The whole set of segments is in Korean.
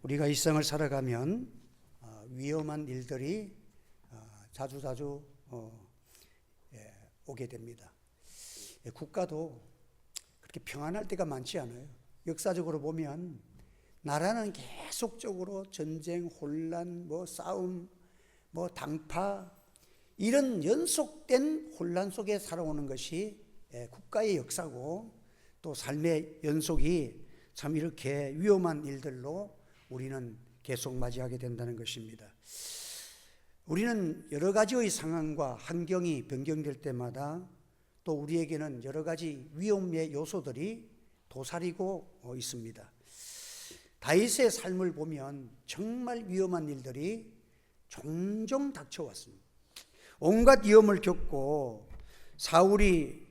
우리가 일상을 살아가면 위험한 일들이 자주자주 오게 됩니다. 국가도 그렇게 평안할 때가 많지 않아요. 역사적으로 보면 나라는 계속적으로 전쟁, 혼란, 싸움, 당파 이런 연속된 혼란 속에 살아오는 것이 국가의 역사고, 또 삶의 연속이 참 이렇게 위험한 일들로 우리는 계속 맞이하게 된다는 것입니다. 우리는 여러 가지의 상황과 환경이 변경될 때마다 또 우리에게는 여러 가지 위험의 요소들이 도사리고 있습니다. 다윗의 삶을 보면 정말 위험한 일들이 종종 닥쳐왔습니다. 온갖 위험을 겪고 사울이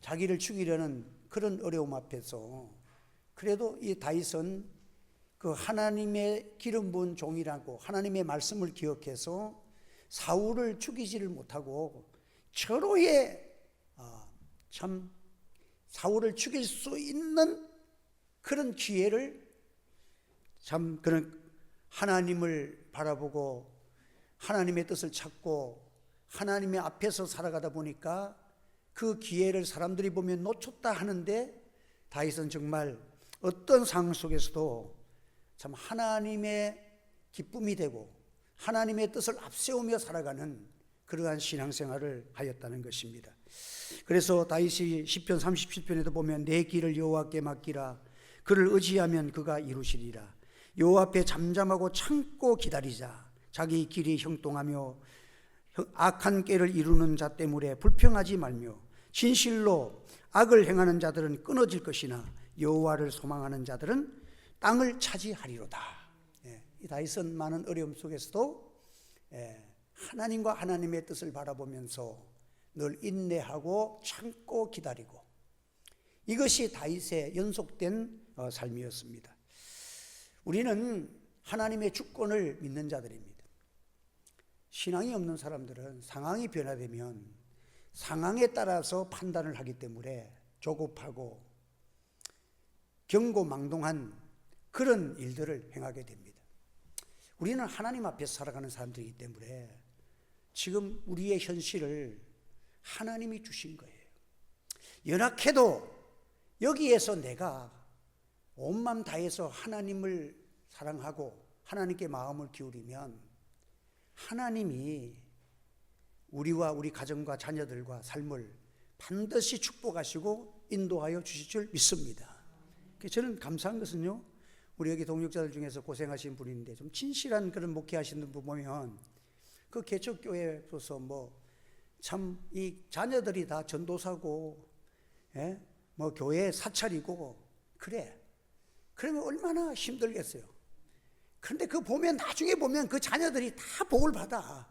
자기를 죽이려는 그런 어려움 앞에서 그래도 이 다윗은 그 하나님의 기름 부은 종이라고 하나님의 말씀을 기억해서 사울을 죽이지를 못하고 절호의 참 사울을 죽일 수 있는 그런 기회를 참 그런 하나님을 바라보고 하나님의 뜻을 찾고 하나님의 앞에서 살아가다 보니까 그 기회를 사람들이 보면 놓쳤다 하는데, 다윗은 정말 어떤 상황 속에서도 참 하나님의 기쁨이 되고 하나님의 뜻을 앞세우며 살아가는 그러한 신앙생활을 하였다는 것입니다. 그래서 다윗이 시편 37편에도 보면 내 길을 여호와께 맡기라, 그를 의지하면 그가 이루시리라. 여호와 앞에 잠잠하고 참고 기다리자. 자기 길이 형통하며 악한 꾀를 이루는 자 때문에 불평하지 말며 진실로 악을 행하는 자들은 끊어질 것이나 여호와를 소망하는 자들은 땅을 차지하리로다. 이 다윗은 많은 어려움 속에서도 하나님과 하나님의 뜻을 바라보면서 늘 인내하고 참고 기다리고, 이것이 다윗의 연속된 삶이었습니다. 우리는 하나님의 주권을 믿는 자들입니다. 신앙이 없는 사람들은 상황이 변화되면 상황에 따라서 판단을 하기 때문에 조급하고 경고망동한 그런 일들을 행하게 됩니다. 우리는 하나님 앞에서 살아가는 사람들이기 때문에 지금 우리의 현실을 하나님이 주신 거예요. 연약해도 여기에서 내가 온 마음 다해서 하나님을 사랑하고 하나님께 마음을 기울이면 하나님이 우리와 우리 가정과 자녀들과 삶을 반드시 축복하시고 인도하여 주실 줄 믿습니다. 저는 감사한 것은요, 우리 여기 동역자들 중에서 고생하신 분인데 좀 진실한 그런 목회하시는 분 보면 그 개척교회로서 참 이 자녀들이 다 전도사고 교회 사찰이고 그래. 그러면 얼마나 힘들겠어요. 그런데 그 보면 나중에 보면 그 자녀들이 다 복을 받아.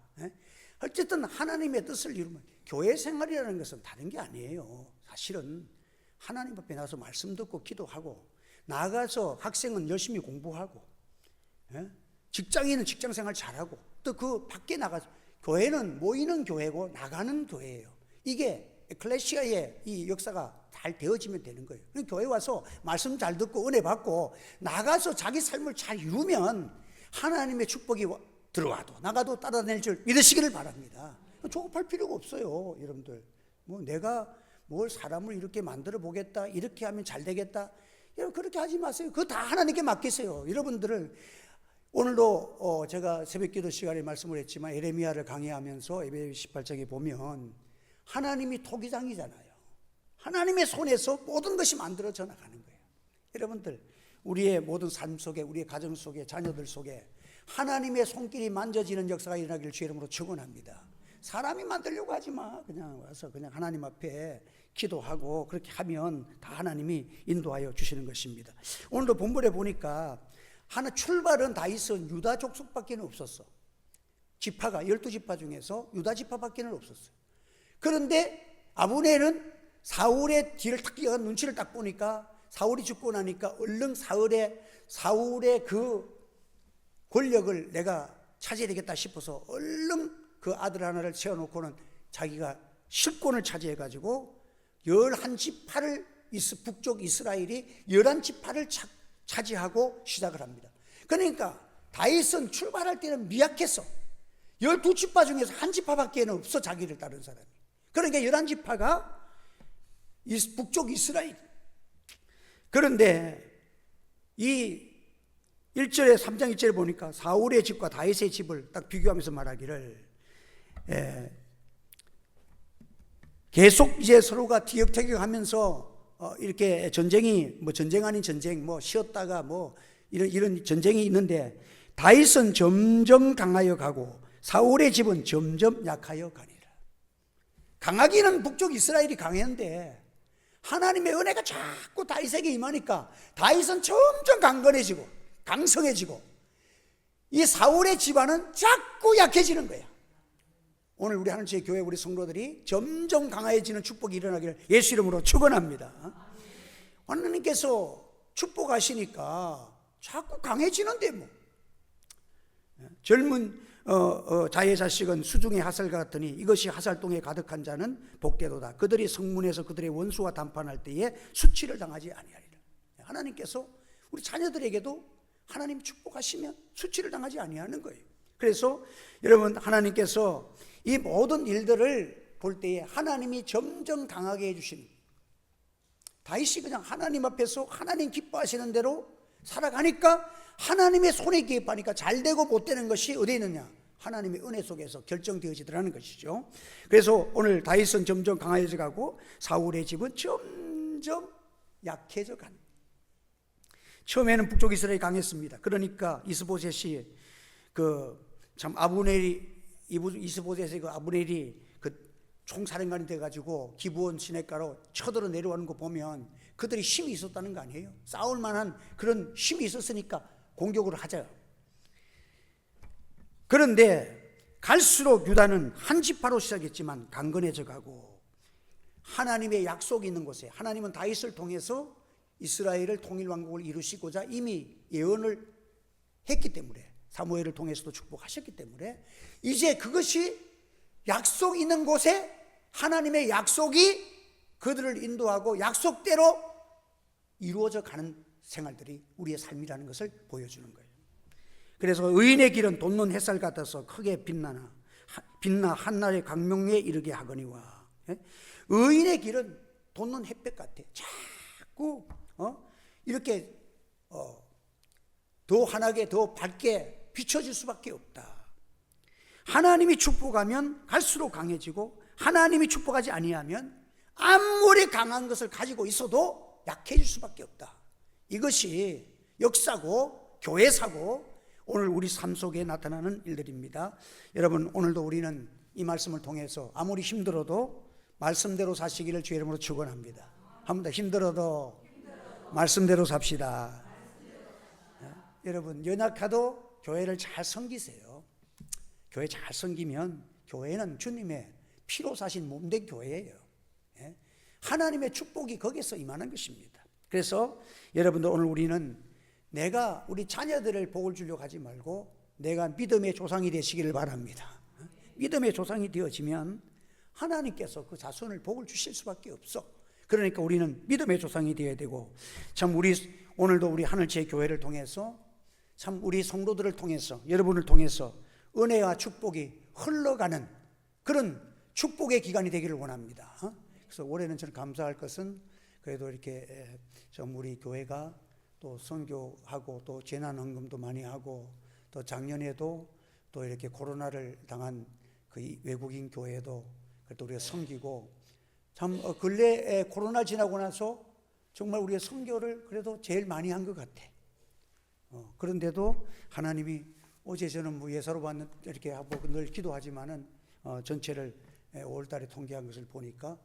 어쨌든 하나님의 뜻을 이루면 교회 생활이라는 것은 다른 게 아니에요. 사실은 하나님 앞에 나가서 말씀 듣고 기도하고, 나가서 학생은 열심히 공부하고, 직장인은 직장생활 잘하고, 또 그 밖에 나가서 교회는 모이는 교회고 나가는 교회예요. 이게 에클레시아의 이 역사가 잘 되어지면 되는 거예요. 교회 와서 말씀 잘 듣고 은혜 받고 나가서 자기 삶을 잘 이루면 하나님의 축복이 들어와도 나가도 따라낼 줄 믿으시기를 바랍니다. 조급할 필요가 없어요. 여러분들 내가 뭘 사람을 이렇게 만들어 보겠다, 이렇게 하면 잘 되겠다, 여러분 그렇게 하지 마세요. 그거 다 하나님께 맡기세요. 여러분들을 오늘도 제가 새벽기도 시간에 말씀을 했지만 예레미야를 강의하면서 예레미야 18장에 보면 하나님이 토기장이잖아요. 하나님의 손에서 모든 것이 만들어져 나가는 거예요. 여러분들 우리의 모든 삶 속에, 우리의 가정 속에, 자녀들 속에 하나님의 손길이 만져지는 역사가 일어나기를 주의 이름으로 축원합니다. 사람이 만들려고 하지 마. 그냥 와서 그냥 하나님 앞에 기도하고 그렇게 하면 다 하나님이 인도하여 주시는 것입니다. 오늘도 본문에 보니까 출발은 다윗은 유다 족속밖에 없었어. 지파가 12지파 중에서 유다 지파밖에 없었어요. 그런데 아브넬은 사울의 뒤를 딱 이어가 눈치를 딱 보니까 사울이 죽고 나니까 얼른 사울의 그 권력을 내가 차지해야 되겠다 싶어서 얼른 그 아들 하나를 세워놓고는 자기가 실권을 차지해가지고 11지파를 북쪽 이스라엘이 11지파를 차지하고 시작을 합니다. 그러니까 다윗은 출발할 때는 미약했어. 12지파 중에서 한 지파밖에 없어, 자기를 따른 사람이. 그러니까 11지파가 북쪽 이스라엘. 그런데 이 1절에 3장 1절에 보니까 사울의 집과 다윗의 집을 딱 비교하면서 말하기를 계속 이제 서로가 티격태격하면서 이렇게 전쟁이 전쟁 아닌 전쟁, 쉬었다가 이런 전쟁이 있는데, 다윗은 점점 강하여 가고 사울의 집은 점점 약하여 가니라. 강하기는 북쪽 이스라엘이 강했는데 하나님의 은혜가 자꾸 다윗에게 임하니까 다윗은 점점 강건해지고 강성해지고, 이 사울의 집안은 자꾸 약해지는 거야. 오늘 우리 하나님의 교회 우리 성도들이 점점 강해지는 축복이 일어나기를 예수 이름으로 축원합니다. 하나님께서 축복하시니까 자꾸 강해지는데 젊은 자의 자식은 수중의 하살과 같으니 이것이 하살동에 가득한 자는 복되도다. 그들이 성문에서 그들의 원수와 담판할 때에 수치를 당하지 아니하리라. 하나님께서 우리 자녀들에게도 하나님 축복하시면 수치를 당하지 아니하는 거예요. 그래서 여러분, 하나님께서 이 모든 일들을 볼 때에 하나님이 점점 강하게 해주시는, 다윗이 그냥 하나님 앞에서 하나님 기뻐하시는 대로 살아가니까 하나님의 손에 개입하니까 잘되고 못되는 것이 어디에 있느냐? 하나님의 은혜 속에서 결정되어지더라는 것이죠. 그래서 오늘 다윗은 점점 강해져 가고 사울의 집은 점점 약해져 간. 처음에는 북쪽 이스라엘이 강했습니다. 그러니까 이스보셋이 참 이스보셋의 아브넬이 총사령관이 돼가지고 기브온 시냇가로 쳐들어 내려오는 거 보면 그들이 힘이 있었다는 거 아니에요? 싸울 만한 그런 힘이 있었으니까 공격을 하자. 그런데 갈수록 유다는 한 지파로 시작했지만 강건해져 가고, 하나님의 약속이 있는 곳에, 하나님은 다윗을 통해서 이스라엘을 통일왕국을 이루시고자 이미 예언을 했기 때문에, 사무엘을 통해서도 축복하셨기 때문에 이제 그것이 약속 있는 곳에 하나님의 약속이 그들을 인도하고 약속대로 이루어져 가는 생활들이 우리의 삶이라는 것을 보여주는 거예요. 그래서 의인의 길은 돋는 햇살 같아서 크게 빛나 한날의 강명에 이르게 하거니와, 의인의 길은 돋는 햇볕 같아. 자꾸 이렇게 더 환하게 더 밝게 비춰질 수밖에 없다. 하나님이 축복하면 갈수록 강해지고, 하나님이 축복하지 아니하면 아무리 강한 것을 가지고 있어도 약해질 수밖에 없다. 이것이 역사고 교회사고 오늘 우리 삶 속에 나타나는 일들입니다. 여러분, 오늘도 우리는 이 말씀을 통해서 아무리 힘들어도 말씀대로 사시기를 주의 이름으로 축원합니다. 한 번 더, 힘들어도 말씀대로 삽시다. 여러분, 연약해도 교회를 잘 섬기세요. 교회 잘 섬기면 교회는 주님의 피로 사신 몸된 교회예요. 하나님의 축복이 거기서 임하는 것입니다. 그래서 여러분들, 오늘 우리는 내가 우리 자녀들을 복을 주려고 하지 말고 내가 믿음의 조상이 되시기를 바랍니다. 믿음의 조상이 되어지면 하나님께서 그 자손을 복을 주실 수밖에 없어. 그러니까 우리는 믿음의 조상이 되어야 되고, 참 오늘도 우리 하늘지의 교회를 통해서, 참 우리 성도들을 통해서, 여러분을 통해서 은혜와 축복이 흘러가는 그런 축복의 기간이 되기를 원합니다. 그래서 올해는 저는 감사할 것은 그래도 이렇게 좀 우리 교회가 또 선교하고 또 재난헌금도 많이 하고, 또 작년에도 또 이렇게 코로나를 당한 그 외국인 교회도 그래도 우리가 섬기고, 참 근래에 코로나 지나고 나서 정말 우리가 선교를 그래도 제일 많이 한 것 같아. 그런데도 하나님이, 어제 저는 예사로 봤는 이렇게 하고 늘 기도하지만은 전체를 5월달에 통계한 것을 보니까,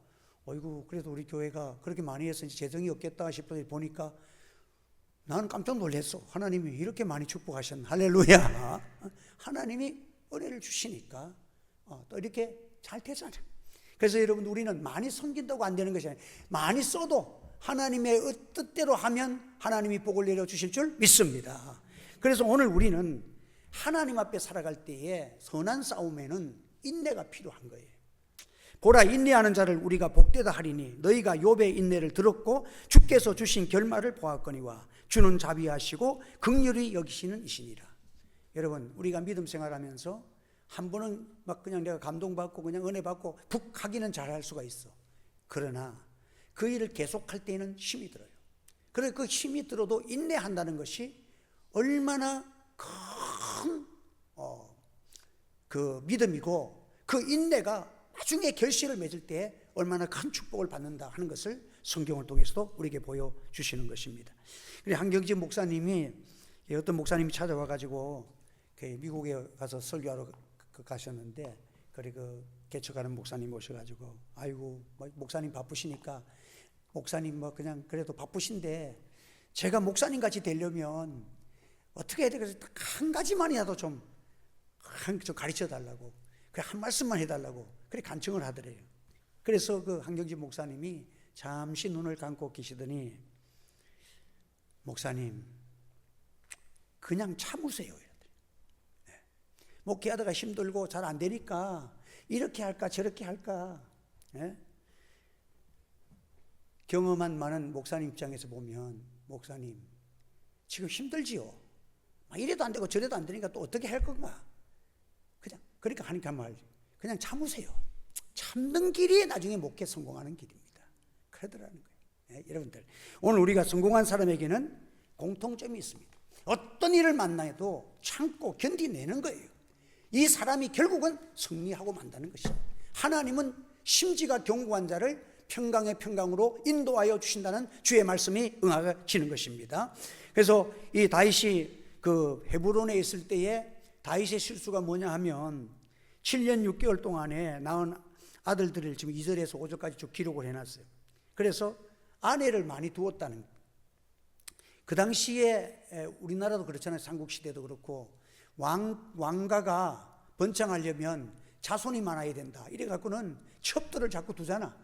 어이구, 그래도 우리 교회가 그렇게 많이 해서 재정이 없겠다 싶어서 보니까 나는 깜짝 놀랐어. 하나님이 이렇게 많이 축복하셨나. 할렐루야. 하나님이 은혜를 주시니까 또 이렇게 잘 되잖아. 그래서 여러분, 우리는 많이 섬긴다고 안 되는 것이 아니에요. 많이 써도 하나님의 뜻대로 하면 하나님이 복을 내려주실 줄 믿습니다. 그래서 오늘 우리는 하나님 앞에 살아갈 때에 선한 싸움에는 인내가 필요한 거예요. 보라, 인내하는 자를 우리가 복되다 하리니 너희가 욥의 인내를 들었고 주께서 주신 결말을 보았거니와 주는 자비하시고 긍휼히 여기시는 이시니라. 여러분, 우리가 믿음 생활하면서 한 번은 막 그냥 내가 감동받고 그냥 은혜 받고 푹 하기는 잘할 수가 있어. 그러나 그 일을 계속할 때에는 힘이 들어요. 그래, 그 힘이 들어도 인내한다는 것이 얼마나 큰 그 믿음이고, 그 인내가 나중에 결실을 맺을 때 얼마나 큰 축복을 받는다 하는 것을 성경을 통해서도 우리에게 보여주시는 것입니다. 그리고 한경진 목사님이, 어떤 목사님이 찾아와 가지고 미국에 가서 설교하러 가셨는데, 그리고 개척하는 목사님 오셔가지고, 아이고 목사님 바쁘시니까 목사님 뭐 그냥 그래도 바쁘신데 제가 목사님 같이 되려면 어떻게 해야 되겠어요? 한 가지만이라도 좀 가르쳐 달라고, 그래 한 말씀만 해달라고 그래 간청을 하더래요. 그래서 그 한경진 목사님이 잠시 눈을 감고 계시더니, 목사님 그냥 참으세요. 목회하다가 힘들고 잘 안 되니까 이렇게 할까 저렇게 할까. 경험한 많은 목사님 입장에서 보면, 목사님 지금 힘들지요. 이래도 안 되고 저래도 안 되니까 또 어떻게 할 건가. 그냥 그러니까 하니까 말, 그냥 참으세요. 참는 길이 나중에 목회 성공하는 길입니다. 그러더라는 거예요. 여러분들, 오늘 우리가 성공한 사람에게는 공통점이 있습니다. 어떤 일을 만나도 참고 견디내는 거예요. 이 사람이 결국은 승리하고 만다는 것입니다. 하나님은 심지가 견고한 자를 평강의 평강으로 인도하여 주신다는 주의 말씀이 응하시는 것입니다. 그래서 이 다윗이 그 헤브론에 있을 때에 다윗의 실수가 뭐냐 하면 7년 6개월 동안에 낳은 아들들을 지금 2절에서 5절까지 쭉 기록을 해놨어요. 그래서 아내를 많이 두었다는 거예요. 그 당시에 우리나라도 그렇잖아요. 삼국시대도 그렇고 왕가가 번창하려면 자손이 많아야 된다. 이래갖고는 첩들을 자꾸 두잖아.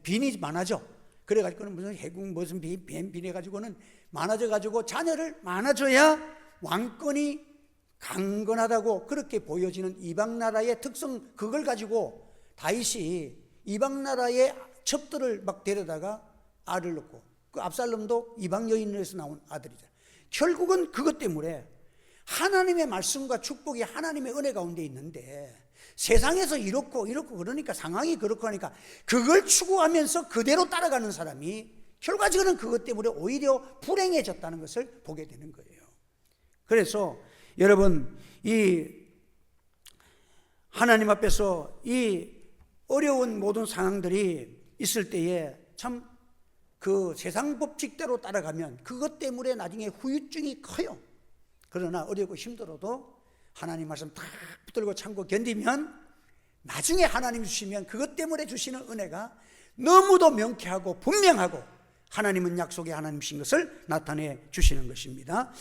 빈이 많아져. 그래가지고는 무슨 해국 무슨 빈 해가지고는 많아져가지고 자녀를 많아져야 왕권이 강건하다고 그렇게 보여지는 이방나라의 특성, 그걸 가지고 다윗이 이방나라의 첩들을 막 데려다가 알을 낳고, 그 압살롬도 이방 여인에서 나온 아들이잖아. 결국은 그것 때문에 하나님의 말씀과 축복이 하나님의 은혜 가운데 있는데 세상에서 이렇고 그러니까 상황이 그렇고 하니까 그걸 추구하면서 그대로 따라가는 사람이 결과적으로는 그것 때문에 오히려 불행해졌다는 것을 보게 되는 거예요. 그래서 여러분, 이 하나님 앞에서 이 어려운 모든 상황들이 있을 때에 참 그 세상 법칙대로 따라가면 그것 때문에 나중에 후유증이 커요. 그러나 어렵고 힘들어도 하나님 말씀 다 붙들고 참고 견디면 나중에 하나님 주시면 그것 때문에 주시는 은혜가 너무도 명쾌하고 분명하고 하나님은 약속의 하나님이신 것을 나타내 주시는 것입니다.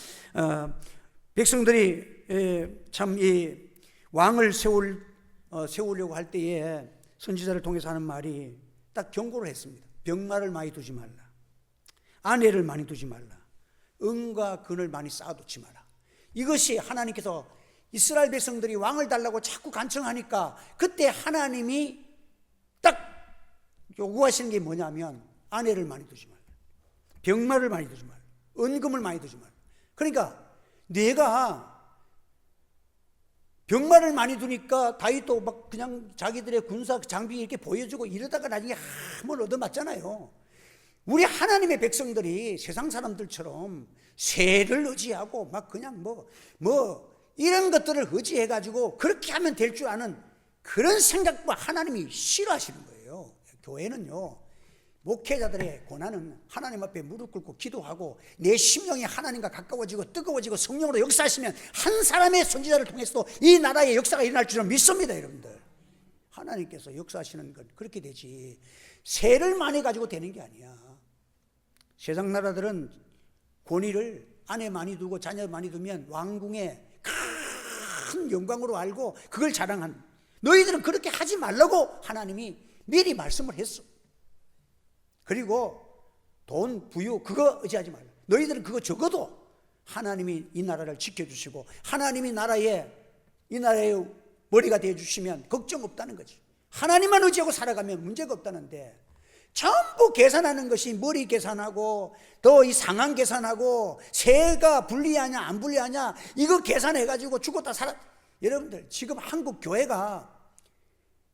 백성들이 참 이 왕을 세우려고 할 때에 선지자를 통해서 하는 말이 딱 경고를 했습니다. 병마를 많이 두지 말라. 아내를 많이 두지 말라. 은과 금을 많이 쌓아두지 마라. 이것이 하나님께서 이스라엘 백성들이 왕을 달라고 자꾸 간청하니까 그때 하나님이 딱 요구하시는 게 뭐냐면 아내를 많이 두지 말라. 병마를 많이 두지 말라. 은금을 많이 두지 말라. 그러니까 내가 병마를 많이 두니까 다윗도 막 그냥 자기들의 군사 장비 이렇게 보여주고 이러다가 나중에 함을 얻어맞잖아요. 우리 하나님의 백성들이 세상 사람들처럼 새를 의지하고 막 그냥 뭐 이런 것들을 의지해가지고 그렇게 하면 될 줄 아는 그런 생각과 하나님이 싫어하시는 거예요. 교회는요, 목회자들의 고난은 하나님 앞에 무릎 꿇고 기도하고 내 심령이 하나님과 가까워지고 뜨거워지고 성령으로 역사하시면 한 사람의 선지자를 통해서도 이 나라의 역사가 일어날 줄은 믿습니다. 여러분들, 하나님께서 역사하시는 건 그렇게 되지 세를 많이 가지고 되는 게 아니야. 세상 나라들은 권위를 아내 많이 두고 자녀 많이 두면 왕궁의 큰 영광으로 알고 그걸 자랑하는, 너희들은 그렇게 하지 말라고 하나님이 미리 말씀을 했어. 그리고 돈, 부유 그거 의지하지 말라. 너희들은 그거 적어도 하나님이 이 나라를 지켜주시고 하나님이 이 나라의 머리가 되어주시면 걱정 없다는 거지. 하나님만 의지하고 살아가면 문제가 없다는데, 전부 계산하는 것이 머리 계산하고 또 이 상황 계산하고 세가 불리하냐 안 불리하냐 이거 계산해가지고 죽었다 살아. 여러분들 지금 한국 교회가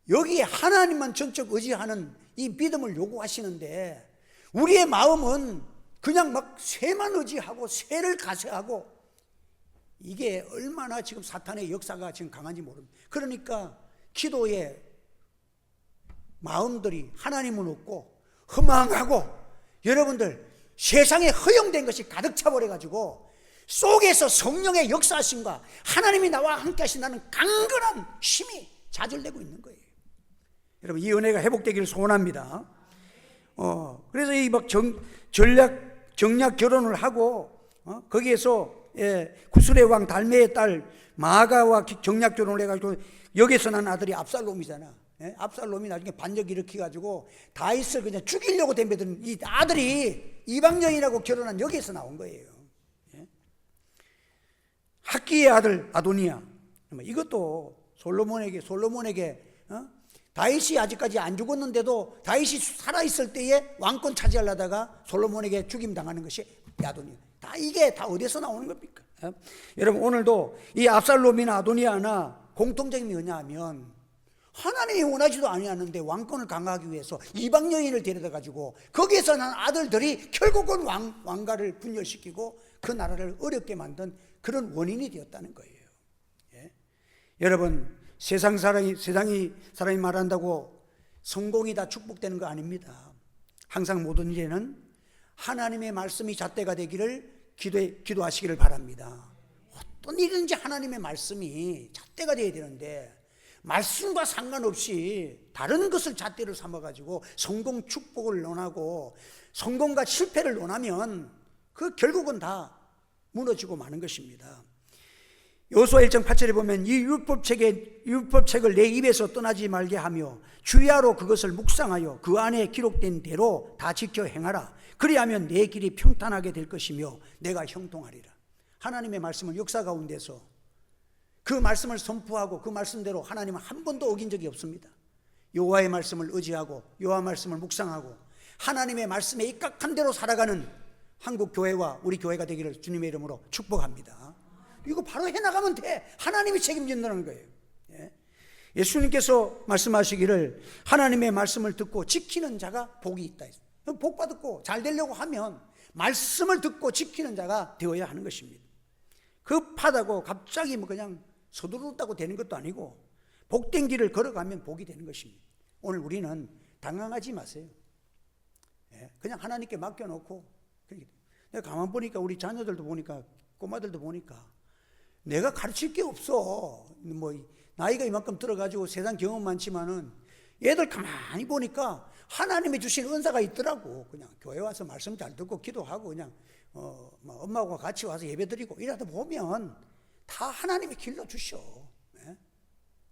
여기에 하나님만 전적 의지하는 이 믿음을 요구하시는데, 우리의 마음은 그냥 막 쇠만 의지하고 쇠를 가세하고, 이게 얼마나 지금 사탄의 역사가 지금 강한지 모릅니다. 그러니까 기도에 마음들이 하나님은 없고 허망하고, 여러분들 세상에 허용된 것이 가득 차버려가지고 속에서 성령의 역사하심과 하나님이 나와 함께 하신다는 강건한 힘이 좌절되고 있는 거예요. 여러분 이 은혜가 회복되기를 소원합니다. 그래서 이 막 정략 결혼을 하고 거기에서 구술의 왕 달메의 딸 마아가와 정략 결혼을 해가지고 여기서 난 아들이 압살롬이잖아. 압살롬이 나중에 반역 일으켜가지고 다윗을 그냥 죽이려고 덤벼든 이 아들이 이방 여인하고 결혼한 여기에서 나온 거예요. 학기의 아들 아도니아, 이것도 솔로몬에게 다윗이 아직까지 안 죽었는데도 다윗이 살아있을 때에 왕권 차지하려다가 솔로몬에게 죽임 당하는 것이 아도니아. 이게 다 어디서 나오는 겁니까? 여러분 오늘도 이 압살롬이나 아도니아나 공통점이 뭐냐 하면, 하나님이 원하지도 아니하는데 왕권을 강화하기 위해서 이방 여인을 데려다 가지고 거기에서 난 아들들이 결국은 왕가를 분열시키고 그 나라를 어렵게 만든 그런 원인이 되었다는 거예요. 여러분 세상이 사람이 말한다고 성공이 다 축복되는 거 아닙니다. 항상 모든 일에는 하나님의 말씀이 잣대가 되기를 기도하시기를 바랍니다. 어떤 일인지 하나님의 말씀이 잣대가 되어야 되는데, 말씀과 상관없이 다른 것을 잣대로 삼아가지고 성공 축복을 논하고 성공과 실패를 논하면 그 결국은 다 무너지고 마는 것입니다. 여호수아 1장 8절에 보면 이 율법책을 내 입에서 떠나지 말게 하며 주야로 그것을 묵상하여 그 안에 기록된 대로 다 지켜 행하라. 그리하면 내 길이 평탄하게 될 것이며 내가 형통하리라. 하나님의 말씀은 역사 가운데서 그 말씀을 선포하고 그 말씀대로 하나님은 한 번도 어긴 적이 없습니다. 여호와의 말씀을 의지하고 여호와 말씀을 묵상하고 하나님의 말씀에 입각한 대로 살아가는 한국 교회와 우리 교회가 되기를 주님의 이름으로 축복합니다. 이거 바로 해나가면 돼. 하나님이 책임진다는 거예요. 예수님께서 말씀하시기를 하나님의 말씀을 듣고 지키는 자가 복이 있다. 복 받고 잘 되려고 하면 말씀을 듣고 지키는 자가 되어야 하는 것입니다. 급하다고 갑자기 그냥 서두르다고 되는 것도 아니고 복된 길을 걸어가면 복이 되는 것입니다. 오늘 우리는 당황하지 마세요. 그냥 하나님께 맡겨놓고, 내가 가만 보니까 우리 자녀들도 보니까 꼬마들도 보니까 내가 가르칠 게 없어. 나이가 이만큼 들어가지고 세상 경험 많지만은 얘들 가만히 보니까 하나님이 주신 은사가 있더라고. 그냥 교회 와서 말씀 잘 듣고 기도하고 그냥 엄마하고 같이 와서 예배드리고 이러다 보면 다 하나님이 길러 주셔.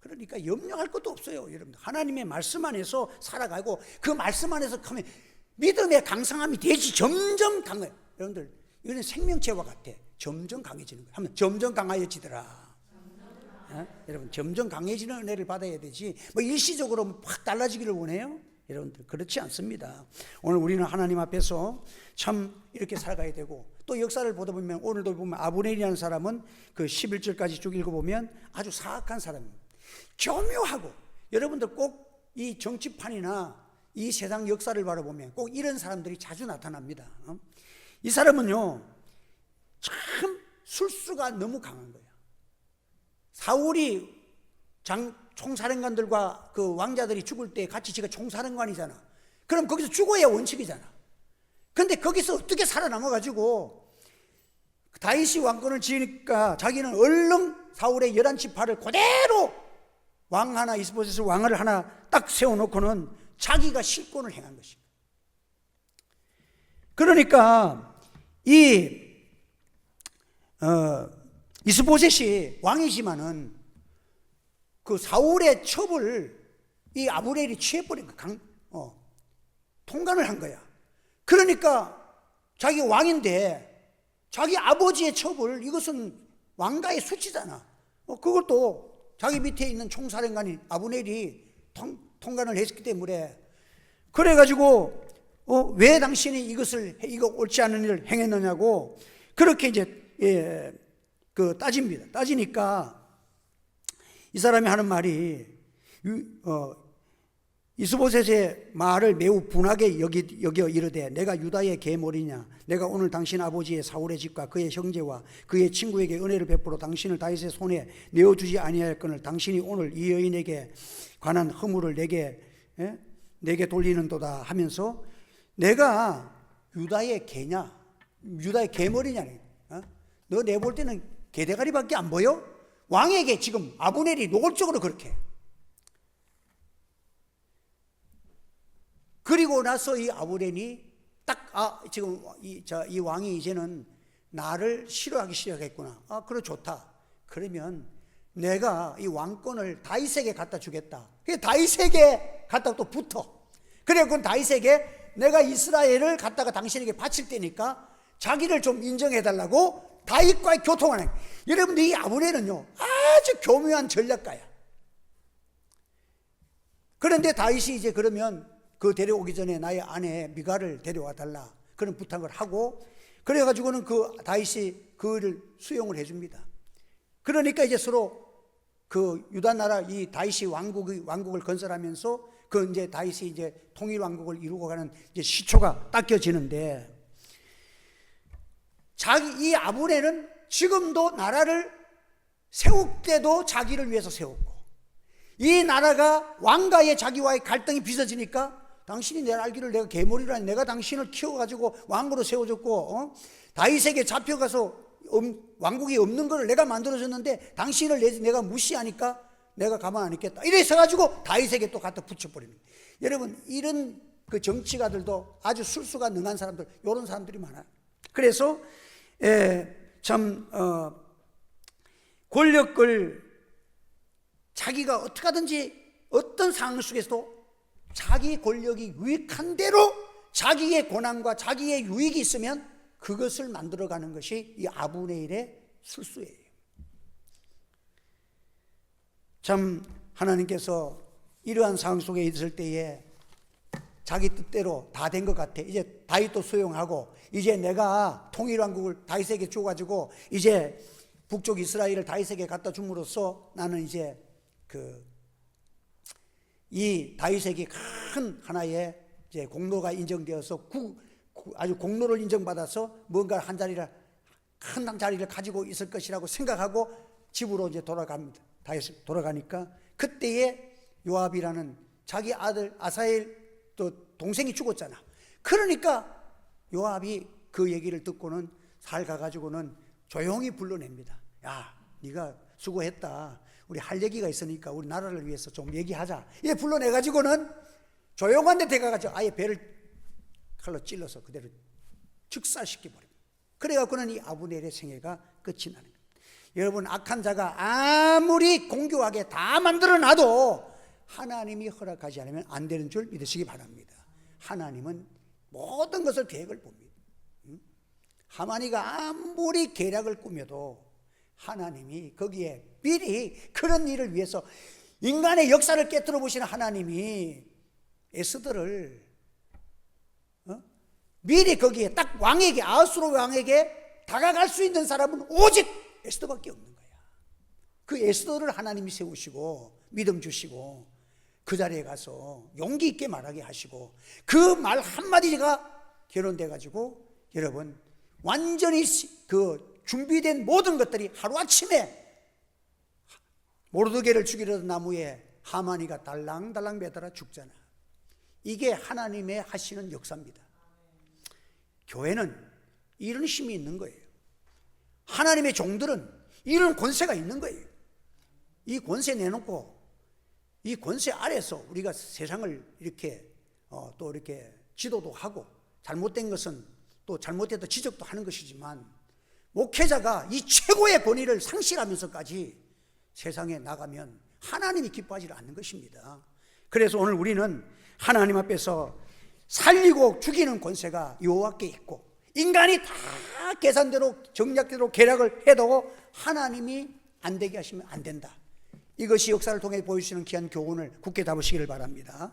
그러니까 염려할 것도 없어요. 여러분들 하나님의 말씀 안에서 살아가고 그 말씀 안에서 가면 믿음의 강성함이 되지. 점점 강해. 여러분들 이거는 생명체와 같아. 점점 강해지는 거예요. 하면 점점 강해지더라. 여러분 점점 강해지는 은혜를 받아야 되지 일시적으로 확 달라지기를 원해요? 여러분들 그렇지 않습니다. 오늘 우리는 하나님 앞에서 참 이렇게 살아가야 되고, 또 역사를 보다 보면 오늘도 보면 아브넬이라는 사람은 그 11절까지 쭉 읽어보면 아주 사악한 사람입니다. 교묘하고, 여러분들 꼭 이 정치판이나 이 세상 역사를 바라보면 꼭 이런 사람들이 자주 나타납니다. 이 사람은요 참 술수가 너무 강한 거예요. 사울이 총사령관들과 그 왕자들이 죽을 때 같이 지가 총사령관이잖아. 그럼 거기서 죽어야 원칙이잖아. 근데 거기서 어떻게 살아남아가지고 다윗이 왕권을 지으니까 자기는 얼른 사울의 11지파를 그대로 왕 하나, 이스보셋을 왕을 하나 딱 세워놓고는 자기가 실권을 행한 것입니다. 그러니까 이스보셋이 왕이지만은 그 사울의 첩을 이 아브넬이 취해버린 거야. 통관을 한 거야. 그러니까 자기 왕인데 자기 아버지의 첩을, 이것은 왕가의 수치잖아. 그것도 자기 밑에 있는 총사령관인 아브넬이 통관을 했기 때문에 그래가지고 왜 당신이 이거 옳지 않은 일을 행했느냐고 그렇게 이제 따집니다. 따지니까 이 사람이 하는 말이 이스보셋의 말을 매우 분하게 여겨 이르되 내가 유다의 계몰이냐 내가 오늘 당신 아버지의 사울의 집과 그의 형제와 그의 친구에게 은혜를 베풀어 당신을 다윗의 손에 내어주지 아니하였거늘 당신이 오늘 이 여인에게 관한 허물을 내게 돌리는도다 하면서 내가 유다의 개냐 유다의 계몰이냐 너 내 볼 때는 개대가리밖에 안 보여? 왕에게 지금 아브넬이 노골적으로 그렇게 그리고 나서 이 아브넬이 지금 이 왕이 이제는 나를 싫어하기 시작했구나. 그래 좋다. 그러면 내가 이 왕권을 다윗에게 갖다 주겠다. 그게 다윗에게 갖다 또 붙어. 그래 그건 다윗에게 내가 이스라엘을 갖다가 당신에게 바칠 때니까 자기를 좀 인정해달라고 다윗과의 교통하는. 여러분들 이 아브넬은요 아주 교묘한 전략가야. 그런데 다윗이 이제 그러면 그 데려오기 전에 나의 아내 미갈을 데려와 달라 그런 부탁을 하고 그래가지고는 그 다윗이 그를 수용을 해줍니다. 그러니까 이제 서로 그 유다 나라 이 다윗이 왕국을 건설하면서 그 이제 다윗이 이제 통일 왕국을 이루고 가는 이제 시초가 닦여지는데 이 아브넬은 지금도 나라를 세울 때도 자기를 위해서 세웠고 이 나라가 왕가의 자기와의 갈등이 빚어지니까 당신이 내 알기를 내가 계물이라니 내가 당신을 키워가지고 왕으로 세워줬고 다윗에게 잡혀가서 왕국이 없는 것을 내가 만들어줬는데 당신을 내가 무시하니까 내가 가만 안 있겠다 이래서 가지고 다윗에게 또 갖다 붙여버립니다. 여러분 이런 그 정치가들도 아주 술수가 능한 사람들 이런 사람들이 많아요. 그래서 참 권력을 자기가 어떻게 하든지 어떤 상황 속에서도 자기 권력이 유익한 대로 자기의 권한과 자기의 유익이 있으면 그것을 만들어가는 것이 이 아브넬의 술수예요. 참 하나님께서 이러한 상황 속에 있을 때에 자기 뜻대로 다 된 것 같아. 이제 다윗도 수용하고 이제 내가 통일왕국을 다윗에게 줘가지고 이제 북쪽 이스라엘을 다윗에게 갖다 줌으로써 나는 이제 이 다윗에게 큰 하나의 이제 공로가 인정되어서 아주 공로를 인정받아서 뭔가 큰 자리를 가지고 있을 것이라고 생각하고 집으로 이제 돌아갑니다. 다윗이 돌아가니까 그때에 요압이라는 자기 아들 아사엘 또 동생이 죽었잖아. 그러니까 요압이 그 얘기를 듣고는 살 가가지고는 조용히 불러냅니다. 야, 네가 수고했다. 우리 할 얘기가 있으니까 우리 나라를 위해서 좀 얘기하자. 이래 불러내가지고는 조용한 데 데가가지고 아예 배를 칼로 찔러서 그대로 즉사시켜버립니다. 그래갖고는 이 아브넬의 생애가 끝이 나는 거예요. 여러분 악한 자가 아무리 공교하게 다 만들어놔도 하나님이 허락하지 않으면 안 되는 줄 믿으시기 바랍니다. 하나님은 모든 것을 계획을 봅니다. 하만이가 아무리 계략을 꾸며도 하나님이 거기에 미리 그런 일을 위해서 인간의 역사를 깨뜨려 보시는 하나님이 에스더를 미리 거기에 딱 왕에게 아하수로 왕에게 다가갈 수 있는 사람은 오직 에스더밖에 없는 거야. 그 에스더를 하나님이 세우시고 믿음 주시고 그 자리에 가서 용기 있게 말하게 하시고 그 말 한마디가 결혼돼 가지고 여러분 완전히 그 준비된 모든 것들이 하루아침에 모르드게를 죽이려던 나무에 하만이가 달랑달랑 매달아 죽잖아. 이게 하나님의 하시는 역사입니다. 교회는 이런 힘이 있는 거예요. 하나님의 종들은 이런 권세가 있는 거예요. 이 권세 내놓고 이 권세 아래서 우리가 세상을 이렇게 또 이렇게 지도도 하고 잘못된 것은 또 잘못됐다 지적도 하는 것이지만 목회자가 이 최고의 권위를 상실하면서까지 세상에 나가면 하나님이 기뻐하지 않는 것입니다. 그래서 오늘 우리는 하나님 앞에서 살리고 죽이는 권세가 여호와께 있고 인간이 다 계산대로 정략대로 계략을 해도 하나님이 안 되게 하시면 안 된다. 이것이 역사를 통해 보여주시는 귀한 교훈을 굳게 잡으시기를 바랍니다.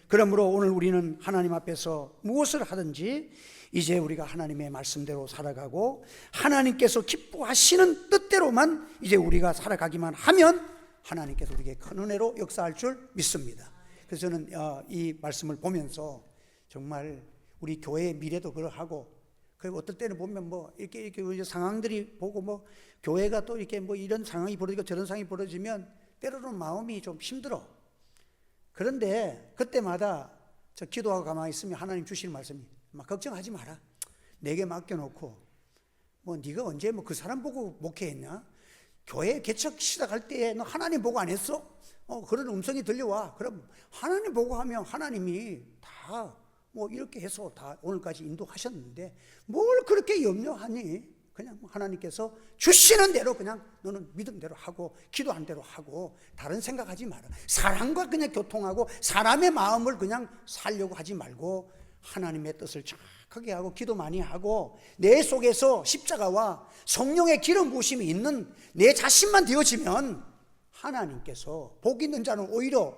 그러므로 오늘 우리는 하나님 앞에서 무엇을 하든지 이제 우리가 하나님의 말씀대로 살아가고 하나님께서 기뻐하시는 뜻대로만 이제 우리가 살아가기만 하면 하나님께서 우리에게 큰 은혜로 역사할 줄 믿습니다. 그래서 저는 이 말씀을 보면서 정말 우리 교회의 미래도 그러하고, 그리고 어떨 때는 보면 뭐 이렇게 상황들이 보고 뭐 교회가 또 이렇게 뭐 이런 상황이 벌어지고 저런 상황이 벌어지면 때로는 마음이 좀 힘들어. 그런데 그때마다 저 기도하고 가만히 있으면 하나님 주시는 말씀이 막 걱정하지 마라. 내게 맡겨놓고 뭐 네가 언제 뭐 그 사람 보고 목회했냐? 교회 개척 시작할 때 너 하나님 보고 안 했어? 그런 음성이 들려와. 그럼 하나님 보고 하면 하나님이 다 뭐 이렇게 해서 다 오늘까지 인도하셨는데 뭘 그렇게 염려하니? 그냥 하나님께서 주시는 대로 그냥 너는 믿음대로 하고 기도한 대로 하고 다른 생각하지 마라. 사람과 그냥 교통하고 사람의 마음을 그냥 살려고 하지 말고 하나님의 뜻을 정확하게 하고 기도 많이 하고 내 속에서 십자가와 성령의 기름 부으심이 있는 내 자신만 되어지면 하나님께서 복 있는 자는 오히려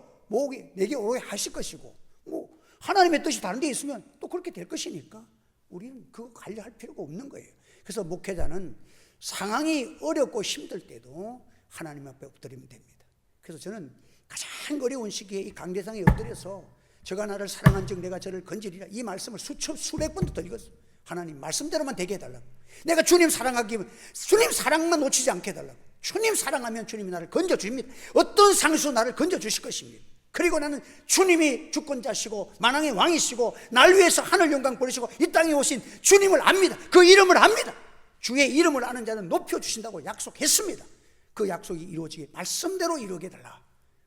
내게 오게 하실 것이고, 뭐 하나님의 뜻이 다른 데 있으면 또 그렇게 될 것이니까 우리는 그거 관리할 필요가 없는 거예요. 그래서 목회자는 상황이 어렵고 힘들 때도 하나님 앞에 엎드리면 됩니다. 그래서 저는 가장 어려운 시기에 이 강대상에 엎드려서 저가 나를 사랑한 즉 내가 저를 건지리라, 이 말씀을 수백 번도 드리겠어요. 하나님 말씀대로만 되게 해달라고. 내가 주님 사랑하기면 주님 사랑만 놓치지 않게 해달라고. 주님 사랑하면 주님이 나를 건져주십니다. 어떤 상수 나를 건져주실 것입니다. 그리고 나는 주님이 주권자시고 만왕의 왕이시고 날 위해서 하늘 영광 버리시고 이 땅에 오신 주님을 압니다. 그 이름을 압니다. 주의 이름을 아는 자는 높여주신다고 약속했습니다. 그 약속이 이루어지게 말씀대로 이루게 해달라.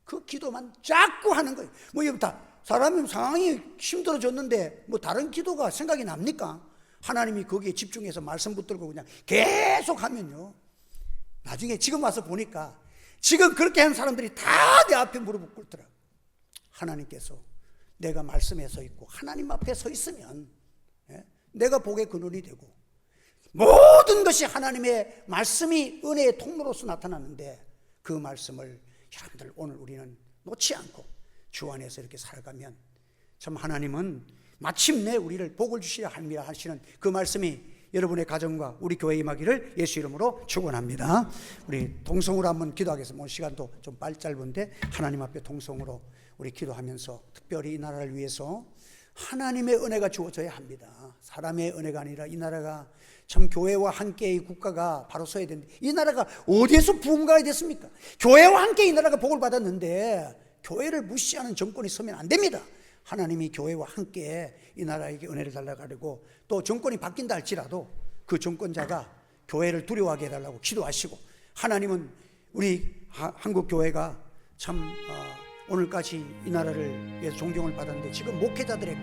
그 기도만 자꾸 하는 거예요. 뭐 여기 다 사람이 상황이 힘들어졌는데 뭐 다른 기도가 생각이 납니까? 하나님이 거기에 집중해서 말씀 붙들고 그냥 계속 하면요, 나중에 지금 와서 보니까 지금 그렇게 한 사람들이 다 내 앞에 무릎을 꿇더라. 하나님께서 내가 말씀에 서 있고 하나님 앞에 서 있으면 내가 복의 근원이 되고 모든 것이 하나님의 말씀이 은혜의 통로로서 나타나는데 그 말씀을 여러분들 오늘 우리는 놓지 않고 주 안에서 이렇게 살아가면 참 하나님은 마침내 우리를 복을 주시려 함이라 하시는 그 말씀이 여러분의 가정과 우리 교회에 임하기를 예수 이름으로 축원합니다. 우리 동성으로 한번 기도하겠습니다. 오늘 시간도 좀 짧은데 하나님 앞에 동성으로 우리 기도하면서 특별히 이 나라를 위해서 하나님의 은혜가 주어져야 합니다. 사람의 은혜가 아니라 이 나라가 참 교회와 함께 이 국가가 바로 서야 되는데 이 나라가 어디에서 부흥가가 됐습니까? 교회와 함께 이 나라가 복을 받았는데 교회를 무시하는 정권이 서면 안 됩니다. 하나님이 교회와 함께 이 나라에게 은혜를 달라고 하려고, 또 정권이 바뀐다 할지라도 그 정권자가 교회를 두려워하게 해달라고 기도하시고, 하나님은 우리 한국 교회가 참 오늘까지 이 나라를 위해서 존경을 받았는데 지금 목회자들의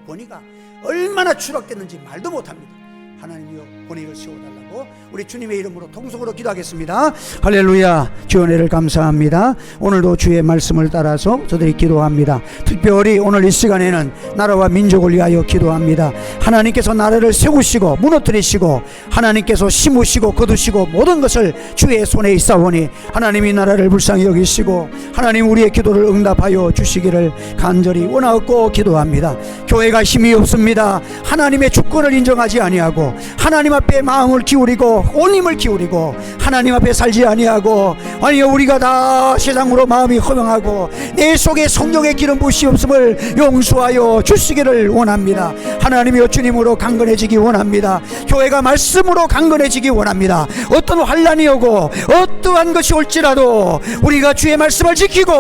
권위가 얼마나 추락됐는지 말도 못합니다. 하나님이여 권위를 세워달라고 우리 주님의 이름으로 통성으로 기도하겠습니다. 할렐루야. 주의 은혜를 감사합니다. 오늘도 주의 말씀을 따라서 저들이 기도합니다. 특별히 오늘 이 시간에는 나라와 민족을 위하여 기도합니다. 하나님께서 나라를 세우시고 무너뜨리시고 하나님께서 심으시고 거두시고 모든 것을 주의 손에 있사오니 하나님이 나라를 불쌍히 여기시고 하나님 우리의 기도를 응답하여 주시기를 간절히 원하옵고 기도합니다. 교회가 힘이 없습니다. 하나님의 주권을 인정하지 아니하고 하나님 앞에 마음을 기울이고 온 힘을 기울이고 하나님 앞에 살지 아니하고, 아니요 우리가 다 세상으로 마음이 허망하고 내 속에 성령의 기름 부으시 없음을 용서하여 주시기를 원합니다. 하나님이여 주님으로 강건해지기 원합니다. 교회가 말씀으로 강건해지기 원합니다. 어떤 환난이 오고 어떠한 것이 올지라도 우리가 주의 말씀을 지키고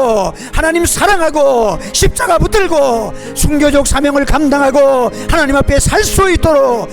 하나님 사랑하고 십자가 붙들고 순교적 사명을 감당하고 하나님 앞에 살 수 있도록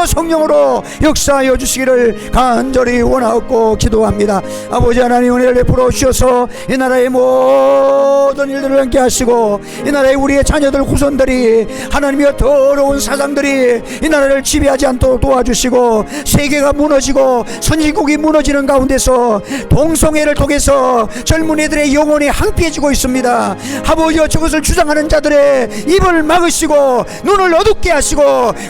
성령으로 역사하여 주시기를 간절히 원하옵고 기도합니다. 아버지 하나님 은혜를 베풀어 주셔서 이 나라의 모든 일들을 함께 하시고 이 나라의 우리의 자녀들 후손들이 하나님의 더러운 사상들이 이 나라를 지배하지 않도록 도와주시고 세계가 무너지고 선진국이 무너지는 가운데서 동성애를 통해서 젊은이들의 영혼이 항피해지고 있습니다. 아버지여 저것을 주장하는 자들의 입을 막으시고 눈을 어둡게 하시고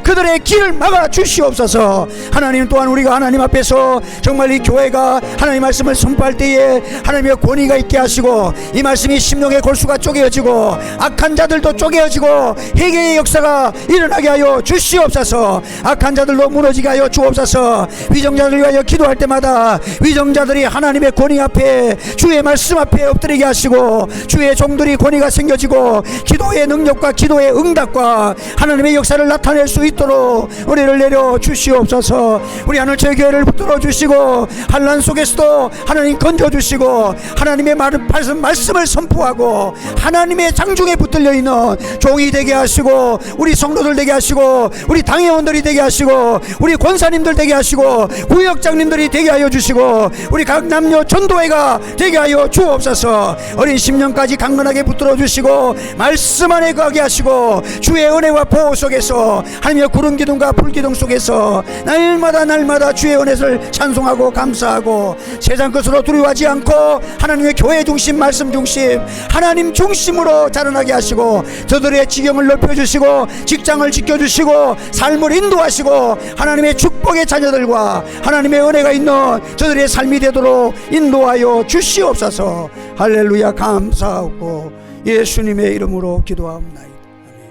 그들의 길을 막아 주시옵소서. 하나님 또한 우리가 하나님 앞에서 정말 이 교회가 하나님 말씀을 선포할 때에 하나님의 권위가 있게 하시고, 이 말씀이 심령의 골수가 쪼개어지고 악한 자들도 쪼개어지고 회개의 역사가 일어나게 하여 주시옵소서. 악한 자들도 무너지게 하여 주옵소서. 위정자들 위하여 기도할 때마다 위정자들이 하나님의 권위 앞에, 주의 말씀 앞에 엎드리게 하시고, 주의 종들이 권위가 생겨지고 기도의 능력과 기도의 응답과 하나님의 역사를 나타낼 수 있도록 은혜를 내려 주시옵소서. 우리 하늘의 교회를 붙들어 주시고, 환난 속에서도 하나님 건져 주시고, 하나님의 말씀을 선포하고 하나님의 장중에 붙들려 있는 종이 되게 하시고, 우리 성도들 되게 하시고, 우리 당회원들이 되게 하시고, 우리 권사님들 되게 하시고, 구역장님들이 되게 하여 주시고, 우리 각 남녀 전도회가 되게 하여 주옵소서. 어린 심령까지 강건하게 붙들어 주시고 말씀 안에 거하게 하시고, 주의 은혜와 보호 속에서, 하나님의 구름 기둥과 불 기둥 속에서 날마다 주의 은혜를 찬송하고 감사하고, 세상 것으로 두려워하지 않고 하나님의 교회 중심, 말씀 중심, 하나님 중심으로 자라나게 하시고, 저들의 지경을 넓혀주시고 직장을 지켜주시고 삶을 인도하시고, 하나님의 축복의 자녀들과 하나님의 은혜가 있는 저들의 삶이 되도록 인도하여 주시옵소서. 할렐루야. 감사하고 예수님의 이름으로 기도하옵나이다. 아멘.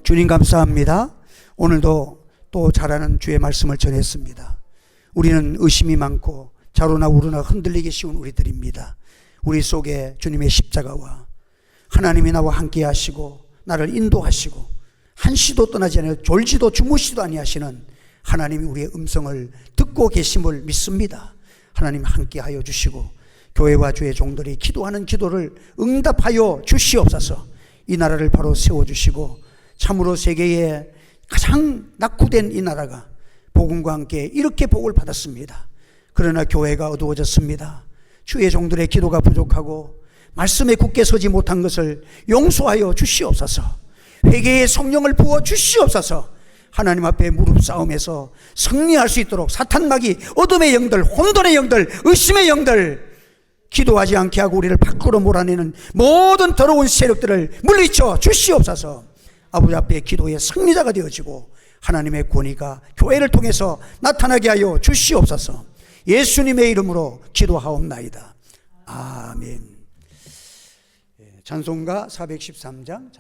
주님 감사합니다. 오늘도 또 잘하는 주의 말씀을 전했습니다. 우리는 의심이 많고 좌로나 우로나 흔들리기 쉬운 우리들입니다. 우리 속에 주님의 십자가와 하나님이 나와 함께 하시고 나를 인도하시고 한시도 떠나지 않으며 졸지도 주무시도 아니하시는 하나님이 우리의 음성을 듣고 계심을 믿습니다. 하나님 함께 하여 주시고, 교회와 주의 종들이 기도하는 기도를 응답하여 주시옵소서. 이 나라를 바로 세워주시고, 참으로 세계에 가장 낙후된 이 나라가 복음과 함께 이렇게 복을 받았습니다. 그러나 교회가 어두워졌습니다. 주의 종들의 기도가 부족하고 말씀에 굳게 서지 못한 것을 용서하여 주시옵소서. 회개의 성령을 부어 주시옵소서. 하나님 앞에 무릎 싸움에서 승리할 수 있도록 사탄마귀, 어둠의 영들, 혼돈의 영들, 의심의 영들, 기도하지 않게 하고 우리를 밖으로 몰아내는 모든 더러운 세력들을 물리쳐 주시옵소서. 아버지 앞에 기도의 승리자가 되어지고 하나님의 권위가 교회를 통해서 나타나게 하여 주시옵소서. 예수님의 이름으로 기도하옵나이다. 아멘. 찬송가 413장